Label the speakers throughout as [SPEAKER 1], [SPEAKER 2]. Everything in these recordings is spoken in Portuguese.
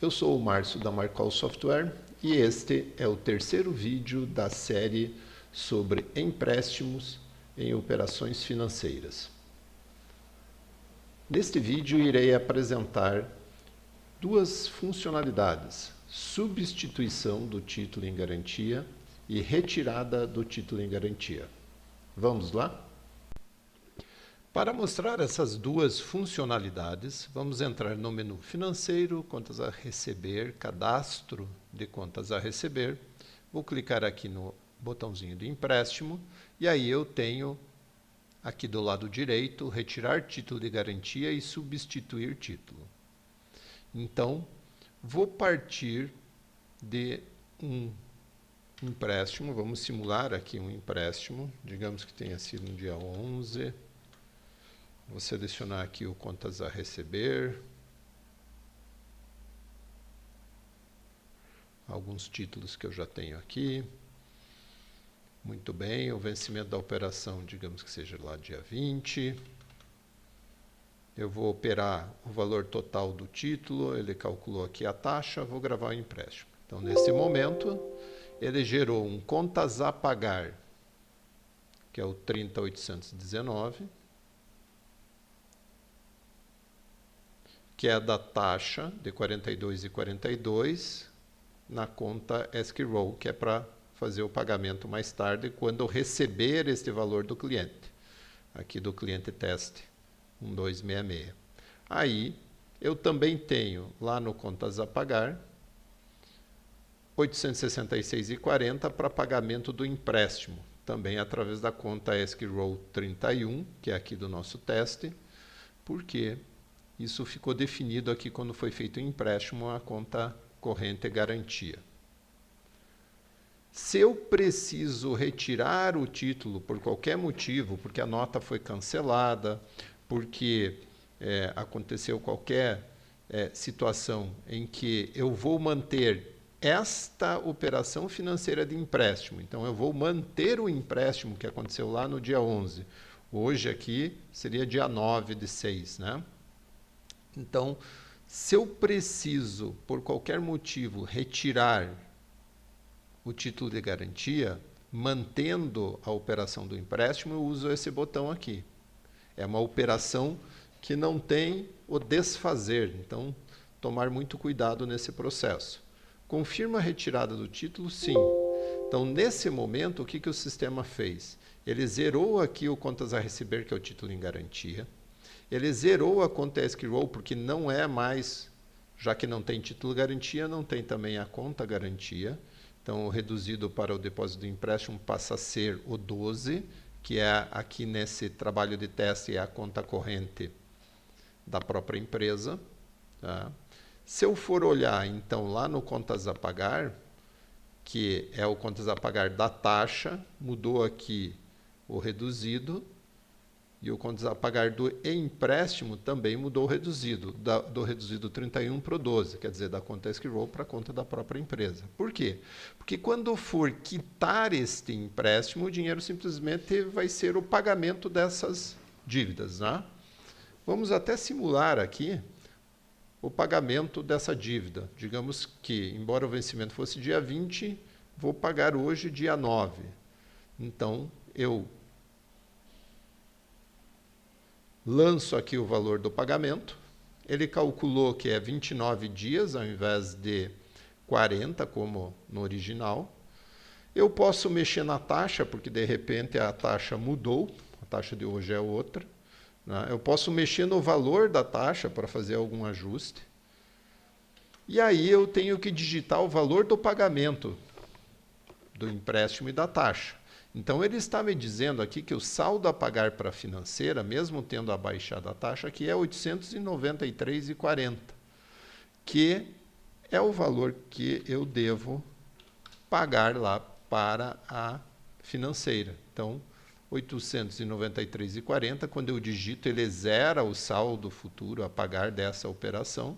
[SPEAKER 1] eu sou o Márcio da Marcol Software e este é o terceiro vídeo da série sobre empréstimos em operações financeiras. Neste vídeo irei apresentar duas funcionalidades: substituição do título em garantia e retirada do título em garantia. Vamos lá? Para mostrar essas duas funcionalidades, vamos entrar no menu Financeiro, Contas a Receber, Cadastro de Contas a Receber. Vou clicar aqui no botãozinho de empréstimo e aí eu tenho aqui do lado direito Retirar título de garantia e substituir título. Então, vou partir de um empréstimo, vamos simular aqui um empréstimo, digamos que tenha sido no dia 11. Vou selecionar aqui o Contas a Receber. Alguns títulos que eu já tenho aqui. Muito bem, o vencimento da operação, digamos que seja lá dia 20. Eu vou operar o valor total do título, ele calculou aqui a taxa, vou gravar o empréstimo. Então, nesse momento, ele gerou um Contas a Pagar, que é o 30.819. Que é da taxa de 42,42 na conta escrow, que é para fazer o pagamento mais tarde, quando receber este valor do cliente. Aqui do cliente teste 1266. Aí, eu também tenho lá no Contas a Pagar 866,40 para pagamento do empréstimo, também através da conta escrow 31, que é aqui do nosso teste, porque isso ficou definido aqui quando foi feito o empréstimo, a conta corrente garantia. Se eu preciso retirar o título por qualquer motivo, porque a nota foi cancelada, porque aconteceu qualquer situação em que eu vou manter esta operação financeira de empréstimo, então eu vou manter o empréstimo que aconteceu lá no dia 11. Hoje aqui seria dia 9/6, né? Então, se eu preciso, por qualquer motivo, retirar o título de garantia, mantendo a operação do empréstimo, eu uso esse botão aqui. É uma operação que não tem o desfazer, então, tomar muito cuidado nesse processo. Confirma a retirada do título? Sim. Então, nesse momento, o que o sistema fez? Ele zerou aqui o Contas a Receber, que é o título em garantia. Ele zerou a conta escrow porque não é mais, já que não tem título garantia, não tem também a conta garantia. Então, o reduzido para o depósito do empréstimo passa a ser o 12, que é aqui nesse trabalho de teste é a conta corrente da própria empresa. Tá? Se eu for olhar, então, lá no Contas a Pagar, que é o Contas a Pagar da taxa, mudou aqui o reduzido. E o Contas a Pagar do empréstimo também mudou o reduzido, do reduzido 31 para o 12, quer dizer, da conta escrow para a conta da própria empresa. Por quê? Porque quando for quitar este empréstimo, o dinheiro simplesmente vai ser o pagamento dessas dívidas. Né? Vamos até simular aqui o pagamento dessa dívida. Digamos que, embora o vencimento fosse dia 20, vou pagar hoje dia 9. Então, eu lanço aqui o valor do pagamento. Ele calculou que é 29 dias ao invés de 40, como no original. Eu posso mexer na taxa, porque de repente a taxa mudou, a taxa de hoje é outra. Né? Eu posso mexer no valor da taxa para fazer algum ajuste. E aí eu tenho que digitar o valor do pagamento do empréstimo e da taxa. Então, ele está me dizendo aqui que o saldo a pagar para a financeira, mesmo tendo abaixado a taxa, aqui é 893,40, que é o valor que eu devo pagar lá para a financeira. Então, 893,40, quando eu digito, ele zera o saldo futuro a pagar dessa operação,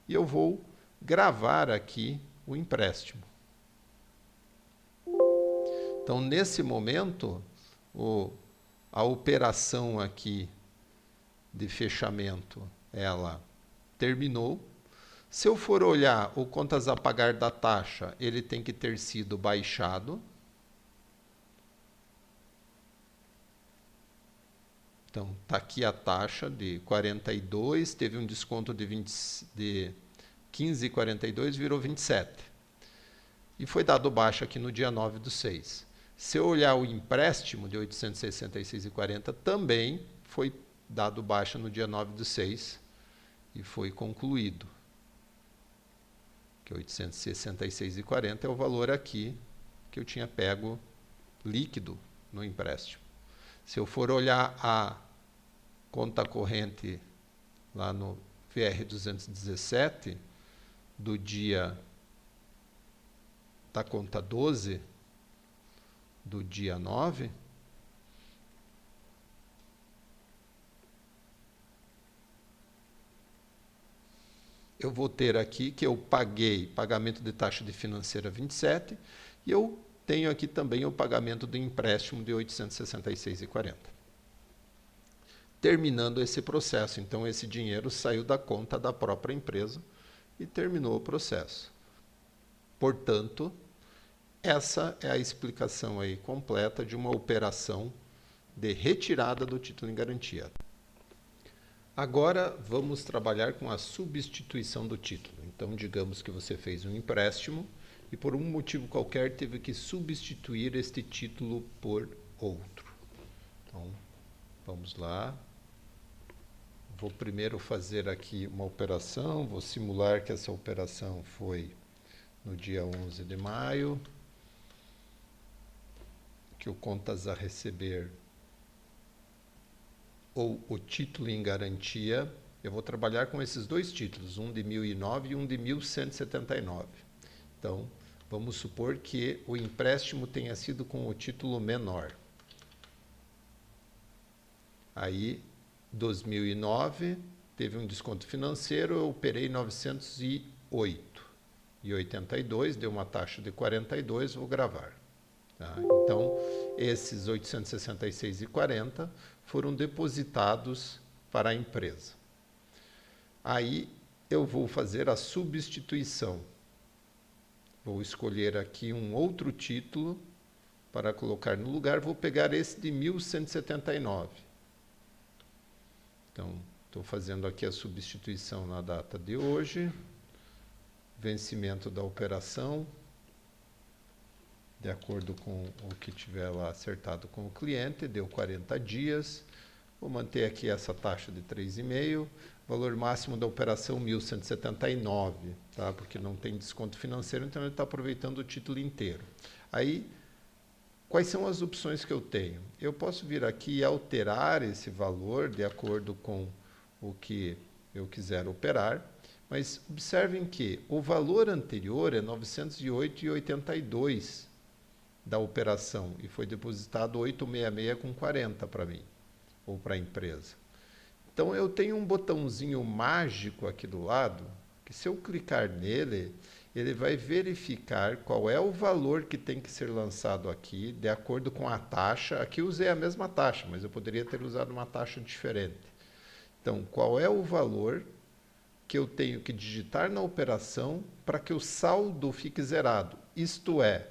[SPEAKER 1] e eu vou gravar aqui o empréstimo. Então, nesse momento, a operação aqui de fechamento, ela terminou. Se eu for olhar o contas a pagar da taxa, ele tem que ter sido baixado. Então, está aqui a taxa de 42, teve um desconto de 15,42, virou 27. E foi dado baixa aqui no dia 9/6. Se eu olhar o empréstimo de 866,40, também foi dado baixa no dia 9/6 e foi concluído. Que 866,40 é o valor aqui que eu tinha pego líquido no empréstimo. Se eu for olhar a conta corrente lá no VR 217 do dia da conta 12 do dia 9, eu vou ter aqui que eu paguei pagamento de taxa de financeira 27 e eu tenho aqui também o pagamento do empréstimo de 866,40. Terminando esse processo, então esse dinheiro saiu da conta da própria empresa e terminou o processo. Portanto, essa é a explicação aí completa de uma operação de retirada do título em garantia. Agora vamos trabalhar com a substituição do título. Então, digamos que você fez um empréstimo e por um motivo qualquer teve que substituir este título por outro. Então, vamos lá. Vou primeiro fazer aqui uma operação, vou simular que essa operação foi no dia 11 de maio, que o contas a receber ou o título em garantia, eu vou trabalhar com esses dois títulos, um de 1009 e um de 1179. Então, vamos supor que o empréstimo tenha sido com o título menor. Aí, 2009, teve um desconto financeiro, eu operei 908,82, deu uma taxa de 42, vou gravar. Tá? Então, esses 866,40 foram depositados para a empresa. Aí eu vou fazer a substituição. Vou escolher aqui um outro título para colocar no lugar. Vou pegar esse de 1179. Então, estou fazendo aqui a substituição na data de hoje. Vencimento da operação, de acordo com o que tiver lá acertado com o cliente, deu 40 dias. Vou manter aqui essa taxa de 3,5. Valor máximo da operação 1.179, tá? Porque não tem desconto financeiro, então ele está aproveitando o título inteiro. Aí, quais são as opções que eu tenho? Eu posso vir aqui e alterar esse valor de acordo com o que eu quiser operar, mas observem que o valor anterior é 908,82 da operação e foi depositado 866,40 para mim ou para a empresa. Então eu tenho um botãozinho mágico aqui do lado que, se eu clicar nele, ele vai verificar qual é o valor que tem que ser lançado aqui de acordo com a taxa. Aqui eu usei a mesma taxa, mas eu poderia ter usado uma taxa diferente. Então, qual é o valor que eu tenho que digitar na operação para que o saldo fique zerado? Isto é,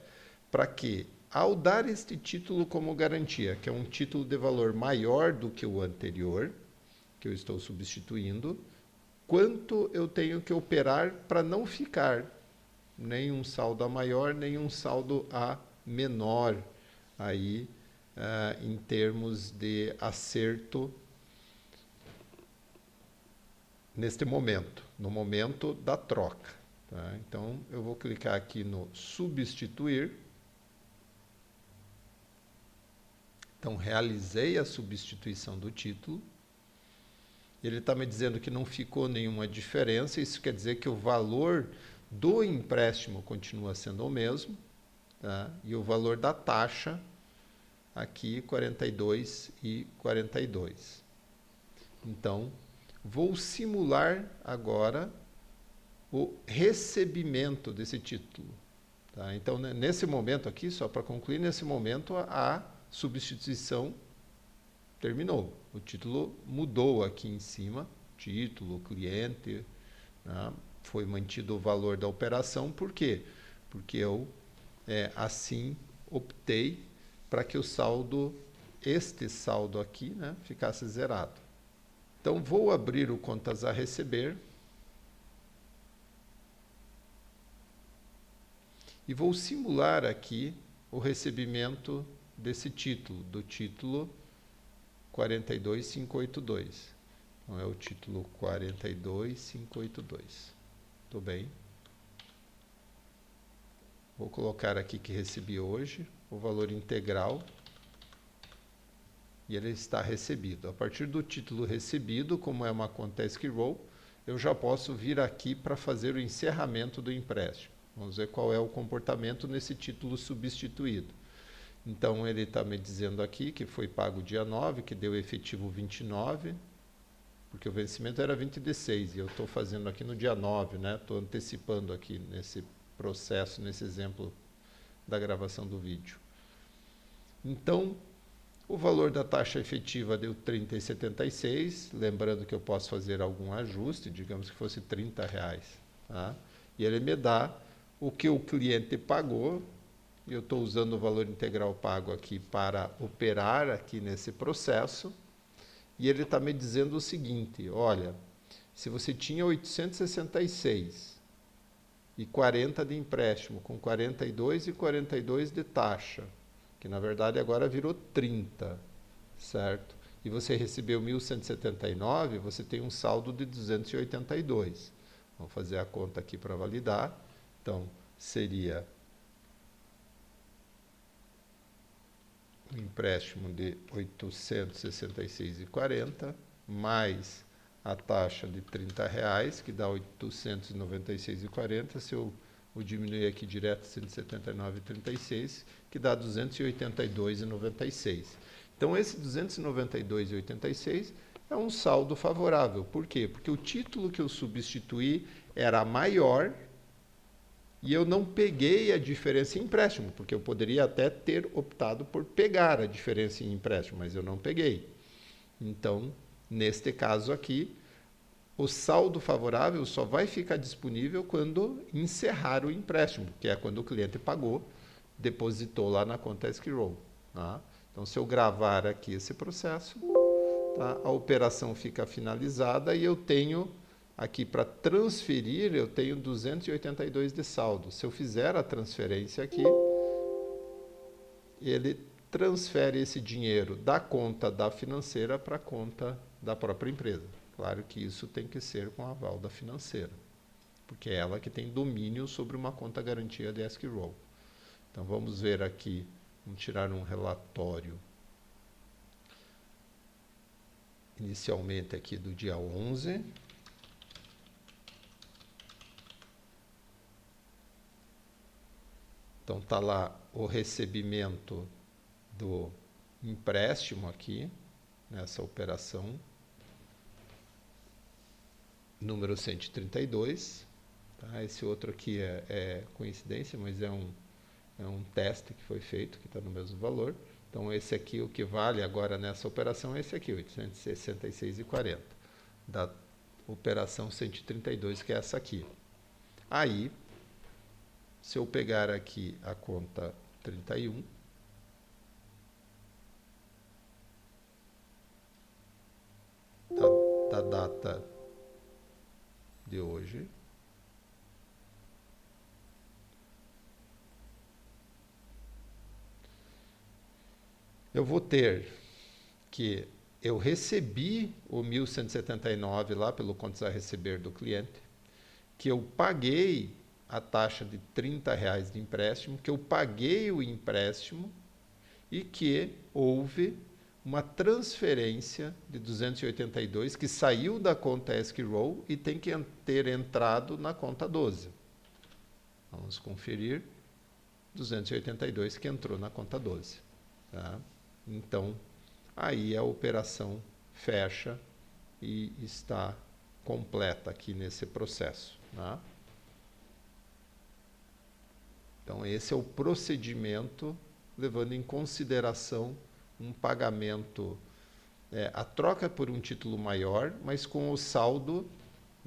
[SPEAKER 1] para que, ao dar este título como garantia, que é um título de valor maior do que o anterior, que eu estou substituindo, quanto eu tenho que operar para não ficar nem um saldo a maior, nem um saldo a menor, aí, em termos de acerto neste momento, no momento da troca. Tá? Então, eu vou clicar aqui no substituir. Então, realizei a substituição do título. Ele está me dizendo que não ficou nenhuma diferença. Isso quer dizer que o valor do empréstimo continua sendo o mesmo. Tá? E o valor da taxa, aqui, 42,42. Então, vou simular agora o recebimento desse título. Tá? Então, nesse momento aqui, só para concluir, nesse momento a substituição terminou. O título mudou aqui em cima, título, cliente, né? foi mantido o valor da operação. Por quê? Porque eu assim optei para que o saldo, este saldo aqui, né, ficasse zerado. Então vou abrir o contas a receber e vou simular aqui o recebimento desse título, do título 42582. Então é o título 42582. Tudo bem? Vou colocar aqui que recebi hoje o valor integral e ele está recebido. A partir do título recebido, como é uma conta escrow, eu já posso vir aqui para fazer o encerramento do empréstimo. Vamos ver qual é o comportamento nesse título substituído. Então, ele está me dizendo aqui que foi pago dia 9, que deu efetivo 29, porque o vencimento era 20 de 6, e eu estou fazendo aqui no dia 9, né? Estou antecipando aqui nesse processo, nesse exemplo da gravação do vídeo. Então, o valor da taxa efetiva deu R$ 30,76, lembrando que eu posso fazer algum ajuste, digamos que fosse R$ 30, tá? E ele me dá o que o cliente pagou. Eu estou usando o valor integral pago aqui para operar aqui nesse processo. E ele está me dizendo o seguinte, olha, se você tinha 866 e 40 de empréstimo, com 42 e 42 de taxa, que na verdade agora virou 30, certo? E você recebeu 1.179, você tem um saldo de 282. Vamos fazer a conta aqui para validar. Então, seria um empréstimo de 866,40 mais a taxa de R$ 30, que dá 896,40. Se eu o diminuir aqui direto, 179,36, que dá 282,96. Então, esse 292,86 é um saldo favorável. Por quê? Porque o título que eu substituí era maior e eu não peguei a diferença em empréstimo, porque eu poderia até ter optado por pegar a diferença em empréstimo, mas eu não peguei. Então, neste caso aqui, o saldo favorável só vai ficar disponível quando encerrar o empréstimo, que é quando o cliente pagou, depositou lá na conta escrow. Tá? Então, se eu gravar aqui esse processo, tá? A operação fica finalizada e eu tenho aqui para transferir, eu tenho 282 de saldo. Se eu fizer a transferência aqui, ele transfere esse dinheiro da conta da financeira para a conta da própria empresa. Claro que isso tem que ser com aval da financeira, porque é ela que tem domínio sobre uma conta garantia de escrow. Então vamos ver aqui, vamos tirar um relatório inicialmente aqui do dia 11. Então está lá o recebimento do empréstimo aqui, nessa operação, número 132. Tá? Esse outro aqui é coincidência, mas é um teste que foi feito, que está no mesmo valor. Então, esse aqui, o que vale agora nessa operação é esse aqui, 866,40, da operação 132, que é essa aqui. Aí, se eu pegar aqui a conta 31, da data de hoje, eu vou ter que eu recebi o 1.179 lá pelo contas a receber do cliente, que eu paguei a taxa de R$ 30 de empréstimo, que eu paguei o empréstimo e que houve uma transferência de 282 que saiu da conta escrow e tem que ter entrado na conta 12. Vamos conferir. 282 que entrou na conta 12. Tá? Então, aí a operação fecha e está completa aqui nesse processo. Tá? Então, esse é o procedimento, levando em consideração um pagamento, a troca por um título maior, mas com o saldo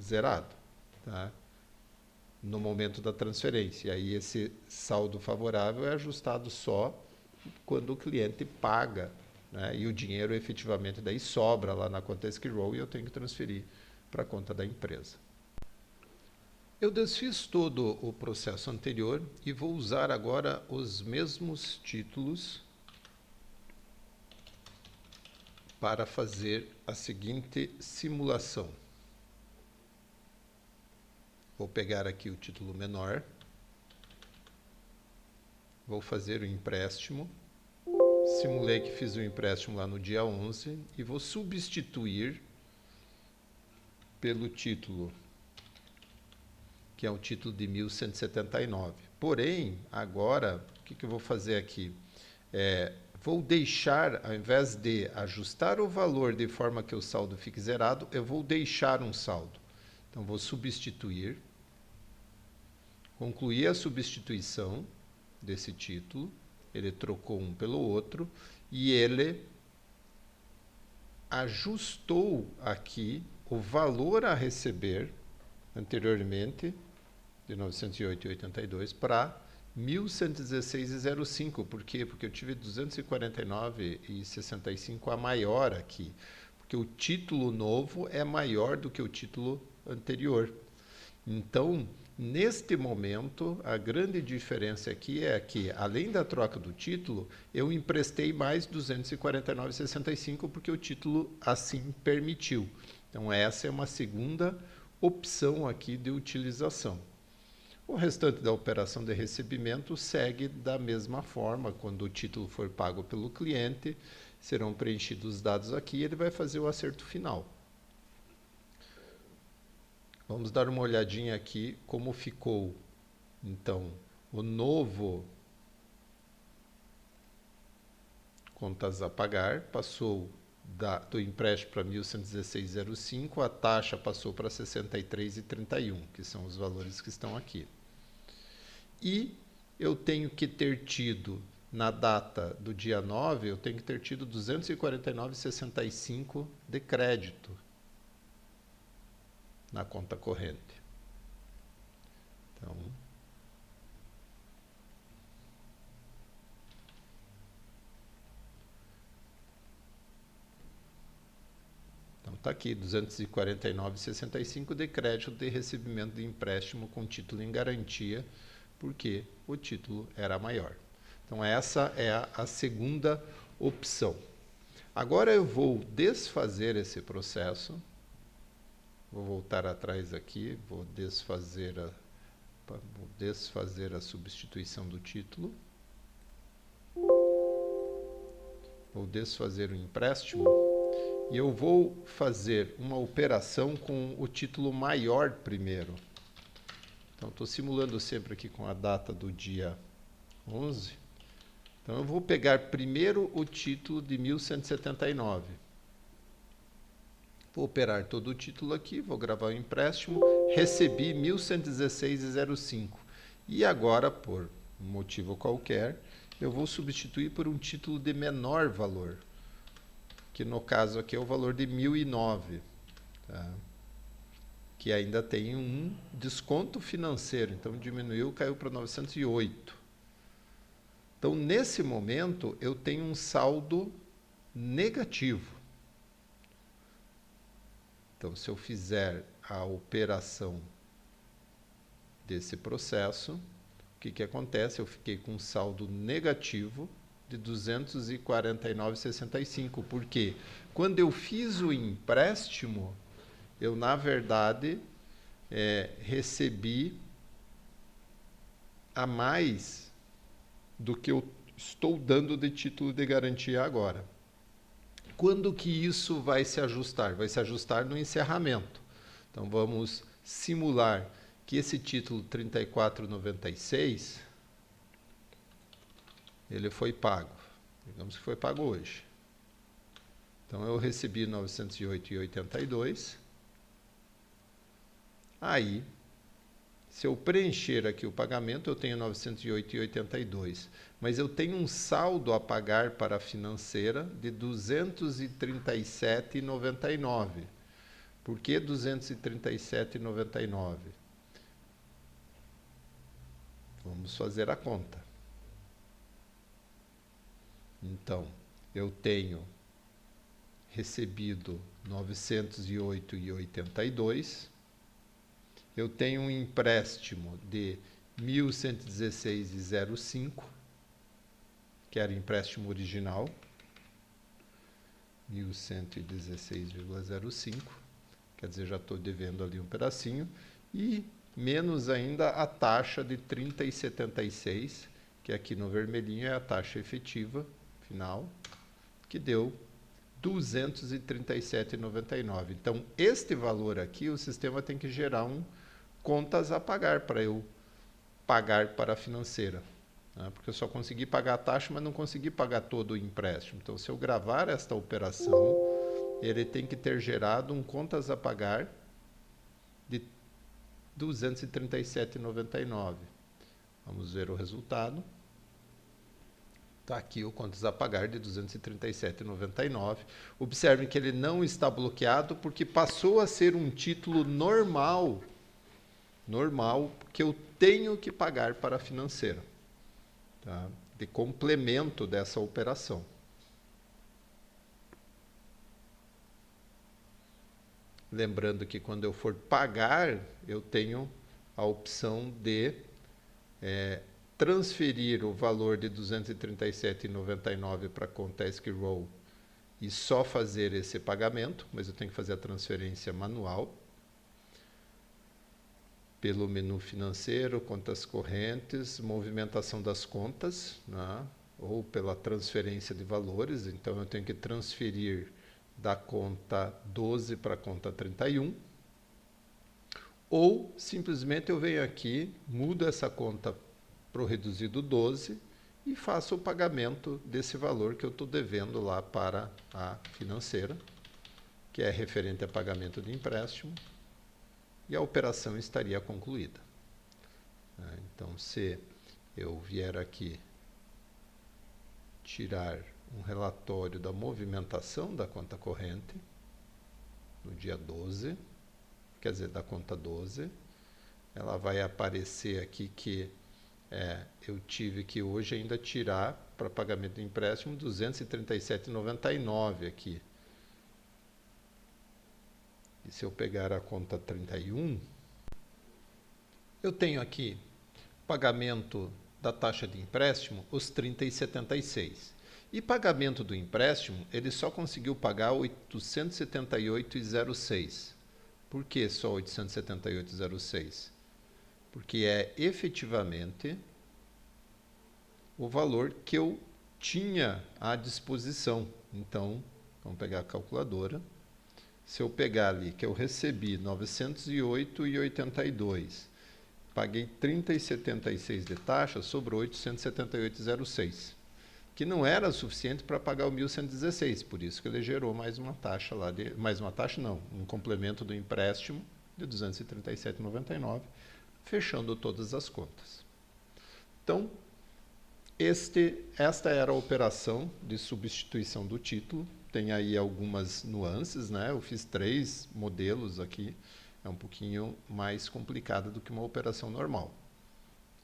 [SPEAKER 1] zerado. Tá? no momento da transferência. E aí esse saldo favorável é ajustado só quando o cliente paga, né? E o dinheiro efetivamente daí sobra lá na conta escrow e eu tenho que transferir para a conta da empresa. Eu desfiz todo o processo anterior e vou usar agora os mesmos títulos para fazer a seguinte simulação. Vou pegar aqui o título menor, vou fazer o empréstimo, simulei que fiz o empréstimo lá no dia 11 e vou substituir pelo título, que é o título de 1179. Porém, agora, o que eu vou fazer aqui? Vou deixar, ao invés de ajustar o valor de forma que o saldo fique zerado, eu vou deixar um saldo. Então, vou substituir, concluir a substituição desse título, ele trocou um pelo outro, e ele ajustou aqui o valor a receber anteriormente, de 908,82 para 1.116,05. Por quê? Porque eu tive 249,65 a maior aqui. Porque o título novo é maior do que o título anterior. Então, neste momento, a grande diferença aqui é que, além da troca do título, eu emprestei mais 249,65 porque o título assim permitiu. Então, essa é uma segunda opção aqui de utilização. O restante da operação de recebimento segue da mesma forma. Quando o título for pago pelo cliente, serão preenchidos os dados aqui e ele vai fazer o acerto final. Vamos dar uma olhadinha aqui como ficou, então, o novo contas a pagar, passou do empréstimo para 1.116,05, a taxa passou para 63,31, que são os valores que estão aqui. E eu tenho que ter tido, na data do dia 9, eu tenho que ter tido 249,65 de crédito na conta corrente. Então está aqui, 249,65 de crédito de recebimento de empréstimo com título em garantia, porque o título era maior. Então essa é a segunda opção. Agora eu vou desfazer esse processo. Vou voltar atrás aqui, vou desfazer a substituição do título. Vou desfazer o empréstimo e eu vou fazer uma operação com o título maior primeiro. Então, estou simulando sempre aqui com a data do dia 11. Então, eu vou pegar primeiro o título de 1179. Vou operar todo o título aqui, vou gravar o empréstimo, recebi 1.116,05. E agora, por um motivo qualquer, eu vou substituir por um título de menor valor, que no caso aqui é o valor de 1.009, tá? Que ainda tem um desconto financeiro, então diminuiu, caiu para 908. Então, nesse momento, eu tenho um saldo negativo. Então, se eu fizer a operação desse processo, o que acontece? Eu fiquei com um saldo negativo de 249,65. Porque quando eu fiz o empréstimo, eu, na verdade, recebi a mais do que eu estou dando de título de garantia agora. Quando que isso vai se ajustar? Vai se ajustar no encerramento. Então, vamos simular que esse título 34,96, ele foi pago. Digamos que foi pago hoje. Então, eu recebi 908,82. Aí, se eu preencher aqui o pagamento, eu tenho 908,82. Mas eu tenho um saldo a pagar para a financeira de 237,99. Por que 237,99? Vamos fazer a conta. Então, eu tenho recebido 908,82. Eu tenho um empréstimo de 1.116,05, que era o empréstimo original. 1.116,05, quer dizer, já estou devendo ali um pedacinho. E menos ainda a taxa de 30,76, que aqui no vermelhinho é a taxa efetiva final, que deu 237,99. Então, este valor aqui, o sistema tem que gerar um contas a pagar para eu pagar para a financeira. Né? Porque eu só consegui pagar a taxa, mas não consegui pagar todo o empréstimo. Então, se eu gravar esta operação, ele tem que ter gerado um contas a pagar de 237,99. Vamos ver o resultado. Está aqui o contas a pagar de 237,99. Observem que ele não está bloqueado porque passou a ser um título normal que eu tenho que pagar para a financeira, tá? De complemento dessa operação. Lembrando que quando eu for pagar, eu tenho a opção de transferir o valor de 237,99 para a conta Escrow e só fazer esse pagamento, mas eu tenho que fazer a transferência manual pelo menu financeiro, contas correntes, movimentação das contas, né? Ou pela transferência de valores. Então eu tenho que transferir da conta 12 para a conta 31, ou simplesmente eu venho aqui, mudo essa conta para o reduzido 12 e faço o pagamento desse valor que eu estou devendo lá para a financeira, que é referente a pagamento de empréstimo, e a operação estaria concluída. Então, se eu vier aqui tirar um relatório da movimentação da conta corrente, no dia 12, quer dizer, da conta 12, ela vai aparecer aqui que eu tive que hoje ainda tirar para pagamento de empréstimo 237,99 aqui. E se eu pegar a conta 31, eu tenho aqui pagamento da taxa de empréstimo, os 30,76. E pagamento do empréstimo, ele só conseguiu pagar 878,06. Por que só 878,06? Porque é efetivamente o valor que eu tinha à disposição. Então, vamos pegar a calculadora. Se eu pegar ali que eu recebi 908,82, paguei 30,76 de taxa, sobrou 878,06, que não era suficiente para pagar o 1.116, por isso que ele gerou mais uma taxa lá, um complemento do empréstimo de 237,99, fechando todas as contas. Então, esta era a operação de substituição do título. Tem aí algumas nuances, né? Eu fiz 3 modelos aqui, é um pouquinho mais complicado do que uma operação normal.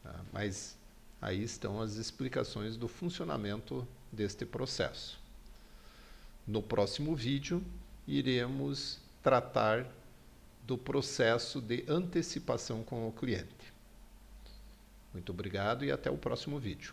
[SPEAKER 1] Tá? Mas aí estão as explicações do funcionamento deste processo. No próximo vídeo, iremos tratar do processo de antecipação com o cliente. Muito obrigado e até o próximo vídeo.